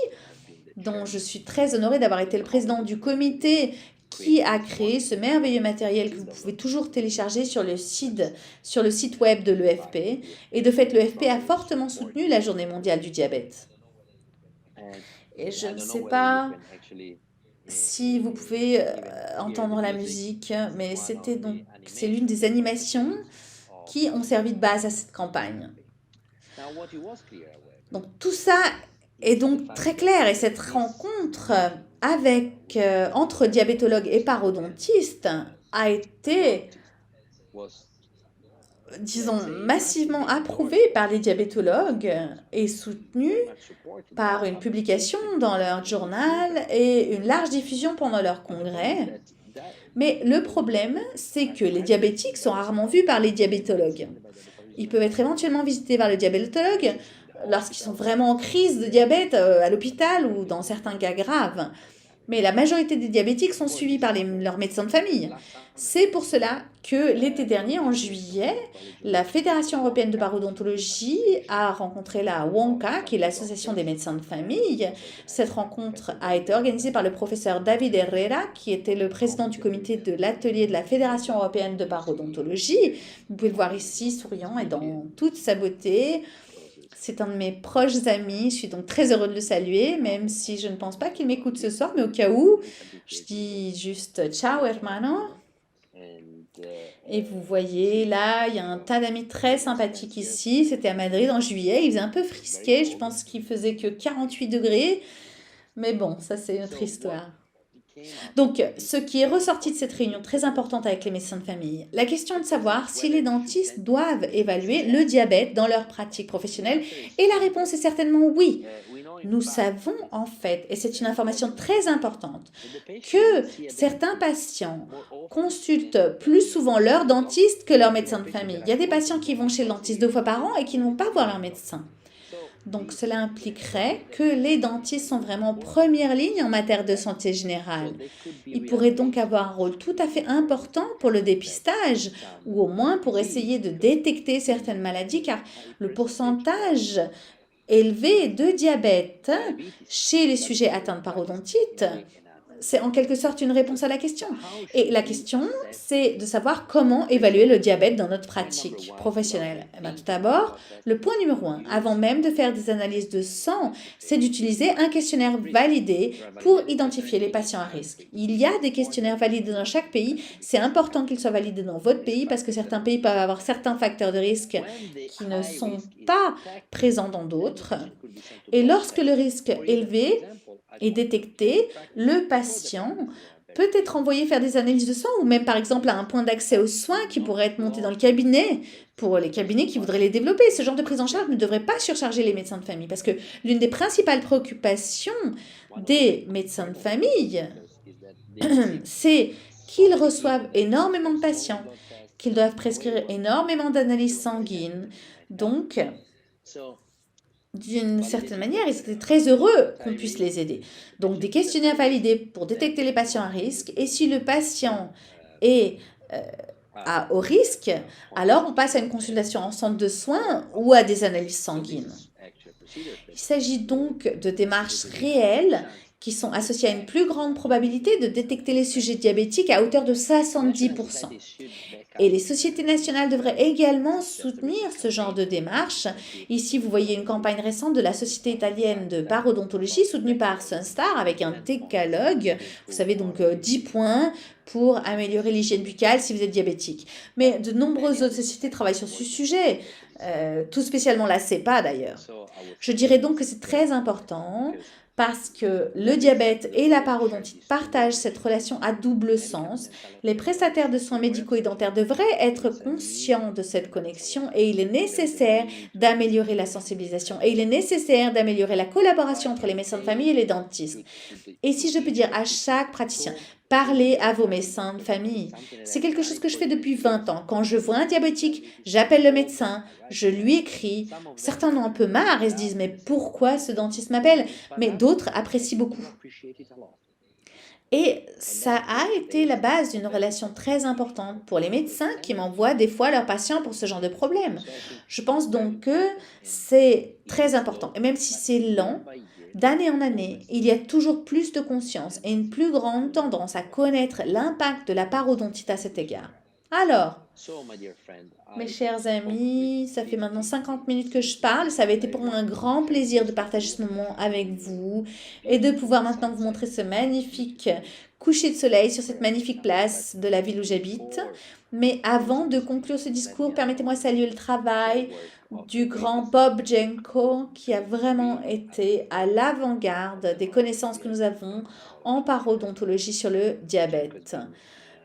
dont je suis très honorée d'avoir été le président du comité qui a créé ce merveilleux matériel que vous pouvez toujours télécharger sur le site web de l'EFP. Et de fait, l'EFP a fortement soutenu la Journée mondiale du diabète. Et je ne sais pas si vous pouvez entendre la musique, mais c'est l'une des animations qui ont servi de base à cette campagne. Donc tout ça est donc très clair, et cette rencontre entre diabétologues et parodontistes a été, disons, massivement approuvé par les diabétologues et soutenu par une publication dans leur journal et une large diffusion pendant leur congrès. Mais le problème, c'est que les diabétiques sont rarement vus par les diabétologues. Ils peuvent être éventuellement visités par le diabétologue lorsqu'ils sont vraiment en crise de diabète à l'hôpital ou dans certains cas graves. Mais la majorité des diabétiques sont suivis par leurs médecins de famille. C'est pour cela que l'été dernier, en juillet, la Fédération européenne de parodontologie a rencontré la WONCA, qui est l'association des médecins de famille. Cette rencontre a été organisée par le professeur David Herrera, qui était le président du comité de l'atelier de la Fédération européenne de parodontologie. Vous pouvez le voir ici, souriant et dans toute sa beauté. C'est un de mes proches amis, je suis donc très heureux de le saluer, même si je ne pense pas qu'il m'écoute ce soir, mais au cas où, je dis juste ciao hermano. Et vous voyez, là, il y a un tas d'amis très sympathiques ici. C'était à Madrid en juillet, il faisait un peu frisqué, je pense qu'il faisait que 48 degrés, mais bon, ça c'est une autre histoire. Donc, ce qui est ressorti de cette réunion très importante avec les médecins de famille, la question de savoir si les dentistes doivent évaluer le diabète dans leur pratique professionnelle, et la réponse est certainement oui. Nous savons en fait, et c'est une information très importante, que certains patients consultent plus souvent leur dentiste que leur médecin de famille. Il y a des patients qui vont chez le dentiste 2 fois par an et qui ne vont pas voir leur médecin. Donc, cela impliquerait que les dentistes sont vraiment en première ligne en matière de santé générale. Ils pourraient donc avoir un rôle tout à fait important pour le dépistage ou au moins pour essayer de détecter certaines maladies car le pourcentage élevé de diabète chez les sujets atteints de parodontite, c'est en quelque sorte une réponse à la question. Et la question, c'est de savoir comment évaluer le diabète dans notre pratique professionnelle. Eh bien, tout d'abord, le point numéro 1, avant même de faire des analyses de sang, c'est d'utiliser un questionnaire validé pour identifier les patients à risque. Il y a des questionnaires validés dans chaque pays. C'est important qu'ils soient validés dans votre pays parce que certains pays peuvent avoir certains facteurs de risque qui ne sont pas présents dans d'autres. Et lorsque le risque élevé est détecté, le patient peut être envoyé faire des analyses de sang ou même par exemple à un point d'accès aux soins qui pourrait être monté dans le cabinet pour les cabinets qui voudraient les développer. Ce genre de prise en charge ne devrait pas surcharger les médecins de famille parce que l'une des principales préoccupations des médecins de famille, c'est qu'ils reçoivent énormément de patients, qu'ils doivent prescrire énormément d'analyses sanguines. Donc, d'une certaine manière, ils étaient très heureux qu'on puisse les aider. Donc, des questionnaires validés pour détecter les patients à risque. Et si le patient est au risque, alors on passe à une consultation en centre de soins ou à des analyses sanguines. Il s'agit donc de démarches réelles qui sont associées à une plus grande probabilité de détecter les sujets diabétiques à hauteur de 70%. Et les sociétés nationales devraient également soutenir ce genre de démarche. Ici, vous voyez une campagne récente de la Société italienne de parodontologie soutenue par Sunstar avec un décalogue. Vous savez donc 10 points pour améliorer l'hygiène buccale si vous êtes diabétique. Mais de nombreuses autres sociétés travaillent sur ce sujet, tout spécialement la CEPA d'ailleurs. Je dirais donc que c'est très important parce que le diabète et la parodontite partagent cette relation à double sens. Les prestataires de soins médicaux et dentaires devraient être conscients de cette connexion et il est nécessaire d'améliorer la sensibilisation et il est nécessaire d'améliorer la collaboration entre les médecins de famille et les dentistes. Et si je peux dire à chaque praticien, parlez à vos médecins de famille. C'est quelque chose que je fais depuis 20 ans. Quand je vois un diabétique, j'appelle le médecin, je lui écris. Certains en ont un peu marre et se disent « mais pourquoi ce dentiste m'appelle ?» Mais d'autres apprécient beaucoup. Et ça a été la base d'une relation très importante pour les médecins qui m'envoient des fois leurs patients pour ce genre de problème. Je pense donc que c'est très important. Et même si c'est lent, d'année en année, il y a toujours plus de conscience et une plus grande tendance à connaître l'impact de la parodontite à cet égard. Alors, mes chers amis, ça fait maintenant 50 minutes que je parle. Ça avait été pour moi un grand plaisir de partager ce moment avec vous et de pouvoir maintenant vous montrer ce magnifique coucher de soleil sur cette magnifique place de la ville où j'habite. Mais avant de conclure ce discours, permettez-moi de saluer le travail du grand Bob Jenko qui a vraiment été à l'avant-garde des connaissances que nous avons en parodontologie sur le diabète.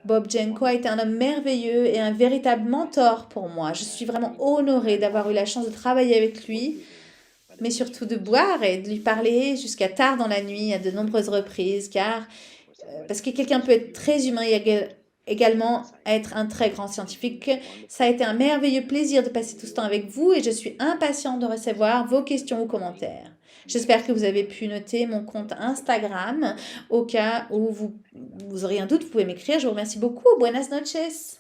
Bob Jenko a été un homme merveilleux et un véritable mentor pour moi. Je suis vraiment honorée d'avoir eu la chance de travailler avec lui, mais surtout de boire et de lui parler jusqu'à tard dans la nuit à de nombreuses reprises, parce que quelqu'un peut être très humain et également être un très grand scientifique. Ça a été un merveilleux plaisir de passer tout ce temps avec vous et je suis impatiente de recevoir vos questions ou commentaires. J'espère que vous avez pu noter mon compte Instagram. Au cas où vous auriez un doute, vous pouvez m'écrire. Je vous remercie beaucoup. Buenas noches.